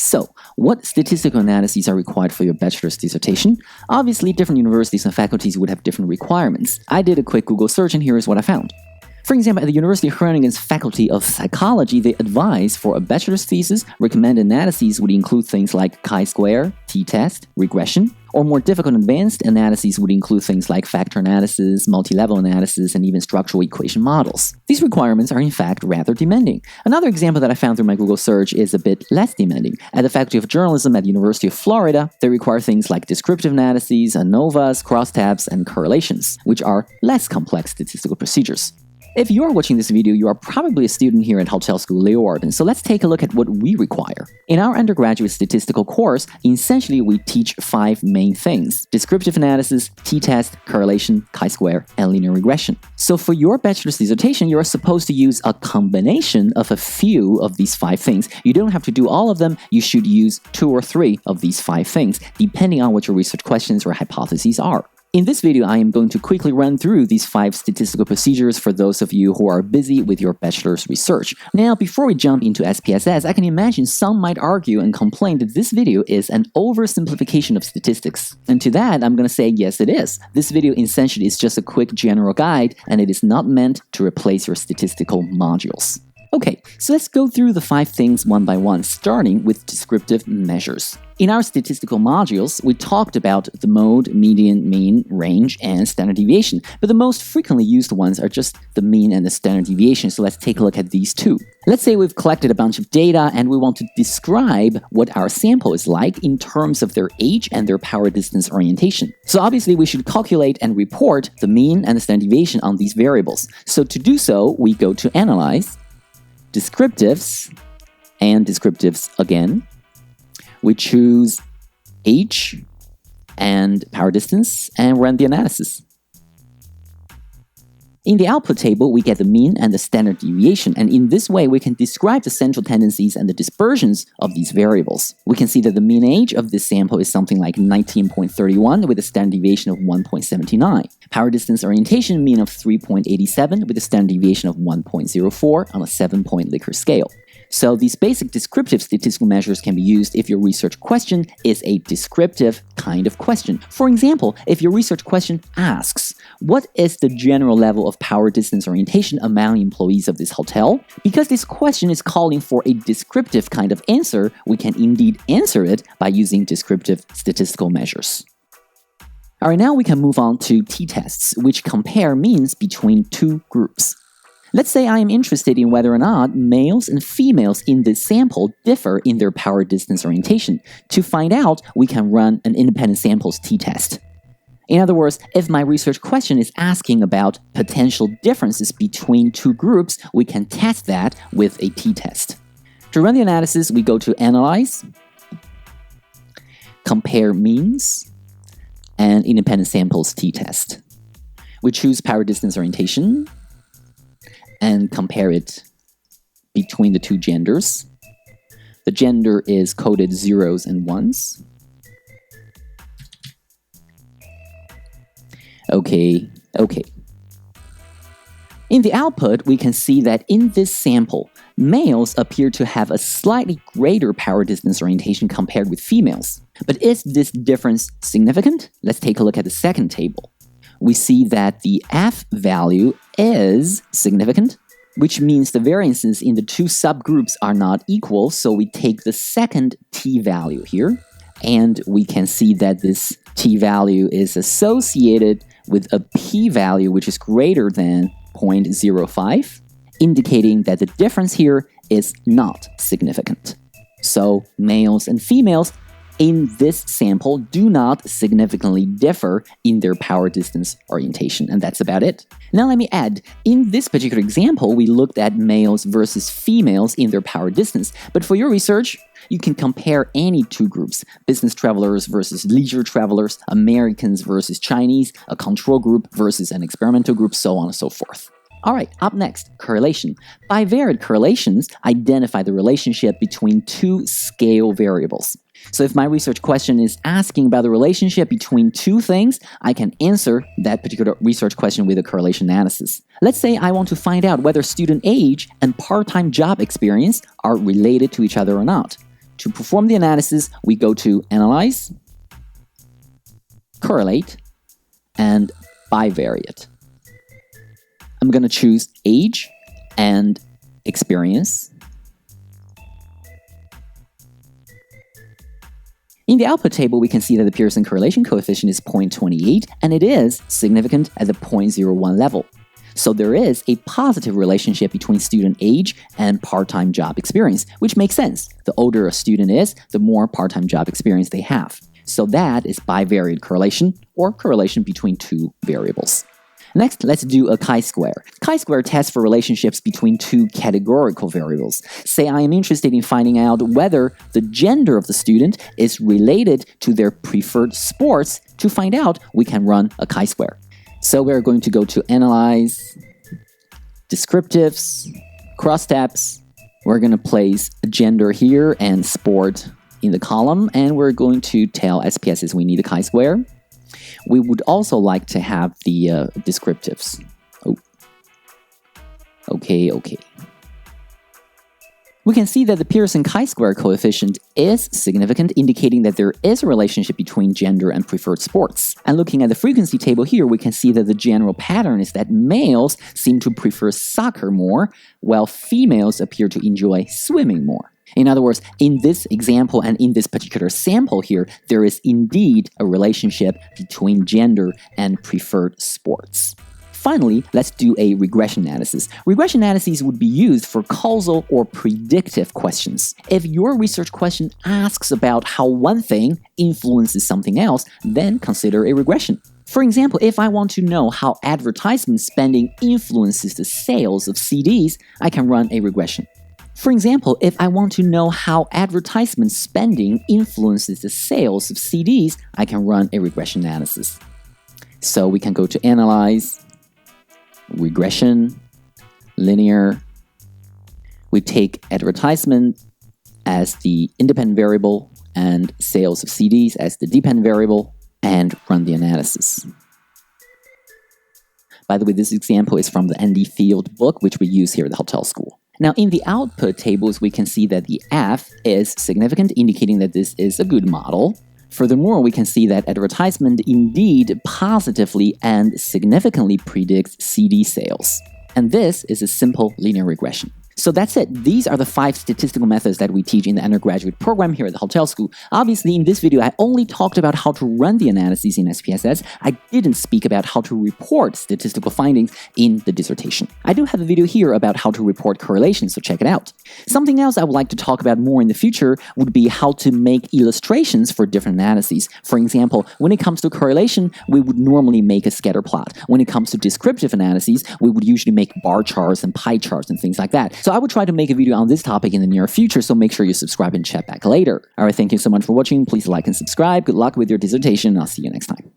So, what statistical analyses are required for your bachelor's dissertation? Obviously, different universities and faculties would have different requirements. I did a quick Google search and here is what I found. For example, at the University of Groningen's Faculty of Psychology, they advise for a bachelor's thesis, recommended analyses would include things like chi-square, t-test, regression, or more difficult advanced analyses would include things like factor analysis, multi-level analysis, and even structural equation models. These requirements are in fact rather demanding. Another example that I found through my Google search is a bit less demanding. At the Faculty of Journalism at the University of Florida, they require things like descriptive analyses, ANOVAs, crosstabs, and correlations, which are less complex statistical procedures. If you are watching this video, you are probably a student here at Hotel School Leeuwarden, so let's take a look at what we require. In our undergraduate statistical course, essentially we teach 5 main things: descriptive analysis, t-test, correlation, chi-square, and linear regression. So for your bachelor's dissertation, you are supposed to use a combination of a few of these 5 things. You don't have to do all of them, you should use 2 or 3 of these 5 things, depending on what your research questions or hypotheses are. In this video, I am going to quickly run through these 5 statistical procedures for those of you who are busy with your bachelor's research. Now, before we jump into SPSS, I can imagine some might argue and complain that this video is an oversimplification of statistics. And to that, I'm going to say yes, it is. This video essentially is just a quick general guide, and it is not meant to replace your statistical modules. Okay, so let's go through the 5 things one by one, starting with descriptive measures. In our statistical modules, we talked about the mode, median, mean, range, and standard deviation, but the most frequently used ones are just the mean and the standard deviation, so let's take a look at these two. Let's say we've collected a bunch of data and we want to describe what our sample is like in terms of their age and their power distance orientation. So obviously we should calculate and report the mean and the standard deviation on these variables. So to do so, we go to Analyze, Descriptives, and Descriptives again. We choose age and power distance and run the analysis. In the output table, we get the mean and the standard deviation, and in this way we can describe the central tendencies and the dispersions of these variables. We can see that the mean age of this sample is something like 19.31 with a standard deviation of 1.79. Power distance orientation mean of 3.87 with a standard deviation of 1.04 on a 7-point Likert scale. So these basic descriptive statistical measures can be used if your research question is a descriptive kind of question. For example, if your research question asks, what is the general level of power distance orientation among employees of this hotel? Because this question is calling for a descriptive kind of answer, we can indeed answer it by using descriptive statistical measures. Alright, now we can move on to t-tests, which compare means between 2 groups. Let's say I am interested in whether or not males and females in this sample differ in their power distance orientation. To find out, we can run an independent samples t-test. In other words, if my research question is asking about potential differences between 2 groups, we can test that with a t-test. To run the analysis, we go to Analyze, Compare Means, and Independent Samples t-test. We choose power distance orientation and compare it between the 2 genders. The gender is coded 0s and 1s. Okay. In the output, we can see that in this sample, males appear to have a slightly greater power distance orientation compared with females. But is this difference significant? Let's take a look at the second table. We see that the F value is significant, which means the variances in the 2 subgroups are not equal, so we take the second t value here, and we can see that this t value is associated with a p value which is greater than 0.05, indicating that the difference here is not significant. So males and females in this sample do not significantly differ in their power distance orientation, and that's about it. Now let me add, in this particular example, we looked at males versus females in their power distance, but for your research, you can compare any 2 groups, business travelers versus leisure travelers, Americans versus Chinese, a control group versus an experimental group, so on and so forth. Alright, up next, correlation. Bivariate correlations identify the relationship between 2 scale variables. So if my research question is asking about the relationship between 2 things, I can answer that particular research question with a correlation analysis. Let's say I want to find out whether student age and part-time job experience are related to each other or not. to perform the analysis, we go to Analyze, Correlate, and Bivariate. I'm going to choose Age and Experience. In the output table, we can see that the Pearson correlation coefficient is 0.28, and it is significant at the 0.01 level. So there is a positive relationship between student age and part-time job experience, which makes sense. The older a student is, the more part-time job experience they have. So that is bivariate correlation, or correlation between two variables. Next, let's do a chi-square. Chi-square tests for relationships between two categorical variables. Say I am interested in finding out whether the gender of the student is related to their preferred sports. To find out, we can run a chi-square. So we're going to go to Analyze, Descriptives, Crosstabs. We're going to place gender here and sport in the column, and we're going to tell SPSS we need a chi-square. We would also like to have the descriptives. Oh. Okay. We can see that the Pearson chi-square coefficient is significant, indicating that there is a relationship between gender and preferred sports. And looking at the frequency table here, we can see that the general pattern is that males seem to prefer soccer more, while females appear to enjoy swimming more. In other words, in this example and in this particular sample here, there is indeed a relationship between gender and preferred sports. Finally, let's do a regression analysis. Regression analyses would be used for causal or predictive questions. If your research question asks about how one thing influences something else, then consider a regression. For example, if I want to know how advertisement spending influences the sales of CDs, I can run a regression. For example, if I want to know how advertisement spending influences the sales of CDs, I can run a regression analysis. So we can go to Analyze, Regression, Linear. We take advertisement as the independent variable and sales of CDs as the dependent variable and run the analysis. By the way, this example is from the Andy Field book, which we use here at the hotel school. Now, in the output tables, we can see that the F is significant, indicating that this is a good model. Furthermore, we can see that advertisement indeed positively and significantly predicts CD sales. And this is a simple linear regression. So that's it. These are the 5 statistical methods that we teach in the undergraduate program here at the hotel school. Obviously, in this video, I only talked about how to run the analyses in SPSS. I didn't speak about how to report statistical findings in the dissertation. I do have a video here about how to report correlations, so check it out. Something else I would like to talk about more in the future would be how to make illustrations for different analyses. For example, when it comes to correlation, we would normally make a scatter plot. When it comes to descriptive analyses, we would usually make bar charts and pie charts and things like that. So I would try to make a video on this topic in the near future, so make sure you subscribe and check back later. Alright, thank you so much for watching. Please like and subscribe. Good luck with your dissertation, and I'll see you next time.